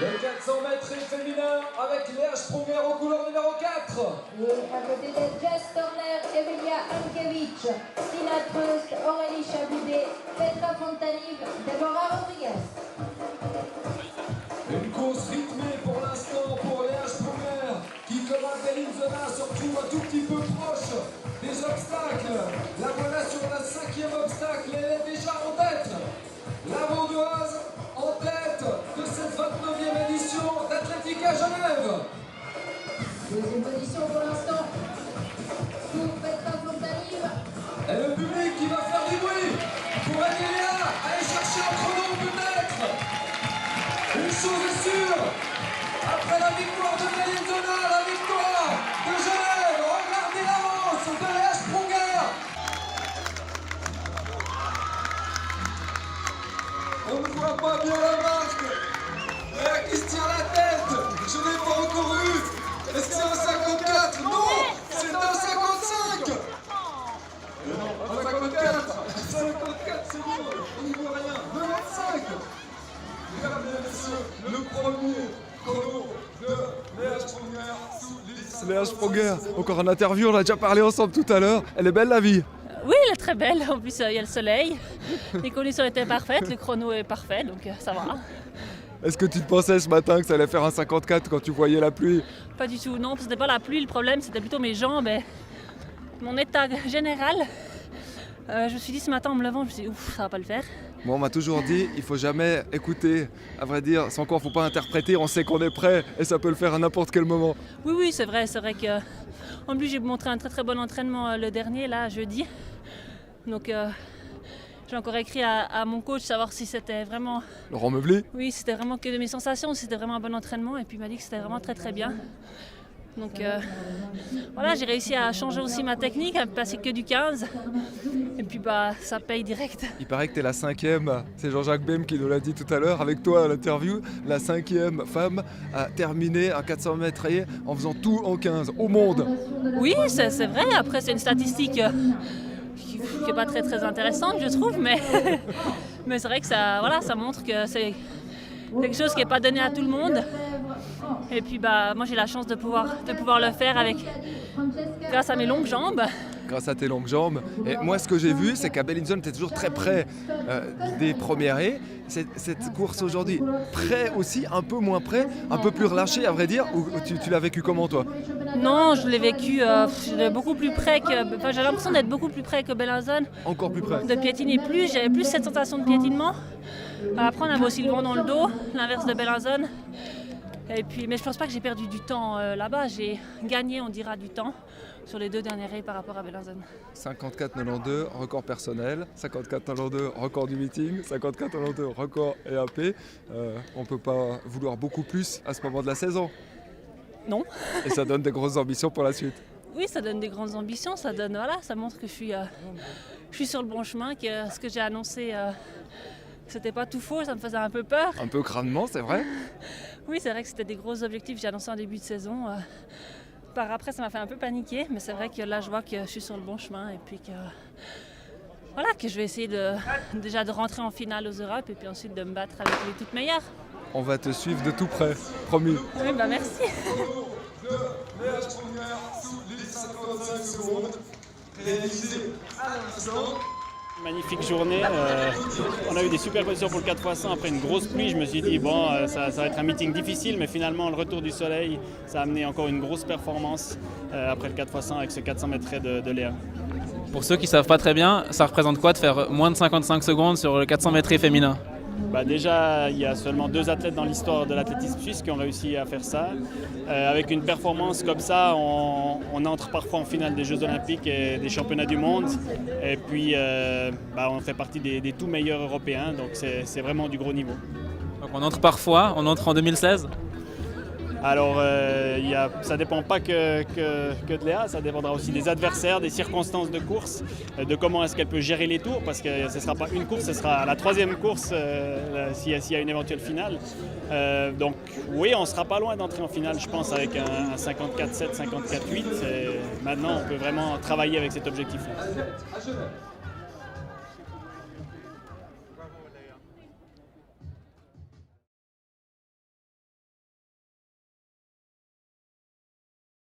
Le 400 mètres féminin avec Léa Sprunger aux couleurs numéro 4. Et à côté de Jess Turner, Emilia Ankiewicz, Stina Trust, Aurélie Chaboudet, Petra Fontanive, Deborah Rodriguez. Une course rythmée pour l'instant pour Léa Sprunger qui, comme un Bellinzona, se retrouve un tout petit peu proche des obstacles. La voilà sur la 5e obstacle, elle est déjà en tête. La Vaudoise en tête de cette 29e édition d'Athletica Genève. Deuxième position pour l'instant pour Petra Fontanive. Et le public qui va faire du bruit pour aider Léa à aller chercher un chrono peut-être. Une chose est sûre, après la victoire de Bellinzona, la victoire de Genève, regardez l'avance de Léa Sprunger. On ne voit pas bien la marque. Léa qui se tient la tête. Je n'ai pas encore vu. Est-ce que c'est un 54? Non, c'est un 55. Un 54. 54, c'est bon. On n'y voit rien. 95. Mesdames et messieurs, le premier chrono de Léa Sprunger sous l'hélice. Léa Sprunger, encore en interview, on a déjà parlé ensemble tout à l'heure. Elle est belle la vie. Oui, elle est très belle. En plus, il y a le soleil. Les conditions étaient parfaites. Le chrono est parfait, donc ça va. Est-ce que tu te pensais ce matin que ça allait faire un 54 quand tu voyais la pluie? Pas du tout. Non, ce n'était pas la pluie. Le problème, c'était plutôt mes jambes et mon état général. Je me suis dit ce matin en me levant, je me suis dit, ouf, ça va pas le faire. Moi, on m'a toujours dit, il faut jamais écouter. À vrai dire, sans quoi, faut pas interpréter. On sait qu'on est prêt et ça peut le faire à n'importe quel moment. Oui, c'est vrai que. En plus, j'ai montré un très très bon entraînement le dernier, là, jeudi. Donc, j'ai encore écrit à mon coach savoir si c'était vraiment. Laurent Meuvely? Oui, c'était vraiment que de mes sensations, si c'était vraiment un bon entraînement. Et puis, il m'a dit que c'était vraiment très très bien. Donc voilà, j'ai réussi à changer aussi ma technique, à passer que du 15. Et puis ça paye direct. Il paraît que tu es la 5e, c'est Jean-Jacques Bem qui nous l'a dit tout à l'heure avec toi à l'interview, la 5e femme à terminer un 400 mètres rayé en faisant tout en 15 au monde. Oui, c'est vrai. Après, c'est une statistique qui n'est pas très très intéressante, je trouve, mais c'est vrai que ça montre que c'est quelque chose qui n'est pas donné à tout le monde. Et puis moi j'ai la chance de pouvoir le faire grâce à mes longues jambes. Grâce à tes longues jambes. Et moi ce que j'ai vu c'est qu'à Bellinzona tu es toujours très près des premières haies. Cette course aujourd'hui, près aussi, un peu moins près, un peu plus relâché à vrai dire, ou tu l'as vécu comment toi? Non, je l'ai vécu beaucoup plus près j'ai l'impression d'être beaucoup plus près que Bellinzona. Encore plus près. De piétiner plus, j'avais plus cette sensation de piétinement. Après on avait aussi le vent dans le dos, l'inverse de Bellinzona. Et puis, mais je pense pas que j'ai perdu du temps là-bas, j'ai gagné, on dira, du temps sur les 2 dernières raies par rapport à Bellinzona. 54,92, record personnel, 54,92, record du meeting, 54,92, record EAP. On peut pas vouloir beaucoup plus à ce moment de la saison. Non. Et ça donne des grosses ambitions pour la suite. Oui, ça donne des grandes ambitions, ça montre que je suis sur le bon chemin, que ce que j'ai annoncé, c'était pas tout faux, ça me faisait un peu peur. Un peu crânement, c'est vrai. Oui, c'est vrai que c'était des gros objectifs que j'ai annoncés en début de saison. Par après, ça m'a fait un peu paniquer, mais c'est vrai que là, je vois que je suis sur le bon chemin et puis que je vais essayer déjà de rentrer en finale aux Europes et puis ensuite de me battre avec les toutes meilleures. On va te suivre de tout près, promis. Oui, merci. Léa Sprunger sous l'hélice 55 secondes, réalisé à l'instant. Magnifique journée, on a eu des super positions pour le 4x100 après une grosse pluie. Je me suis dit ça va être un meeting difficile, mais finalement le retour du soleil, ça a amené encore une grosse performance après le 4x100 avec ce 400 mètres de Léa. Pour ceux qui ne savent pas très bien, ça représente quoi de faire moins de 55 secondes sur le 400 mètres féminin? Déjà, il y a seulement 2 athlètes dans l'histoire de l'athlétisme suisse qui ont réussi à faire ça. Avec une performance comme ça, on entre parfois en finale des Jeux Olympiques et des Championnats du monde. Et puis, on fait partie des tout meilleurs Européens, donc c'est vraiment du gros niveau. Donc on entre parfois, on entre en 2016? Alors, ça ne dépend pas que de Léa, ça dépendra aussi des adversaires, des circonstances de course, de comment est-ce qu'elle peut gérer les tours, parce que ce ne sera pas une course, ce sera la 3e course s'il y a une éventuelle finale. Donc oui, on ne sera pas loin d'entrer en finale, je pense, avec un 54-7, 54-8. Maintenant, on peut vraiment travailler avec cet objectif-là.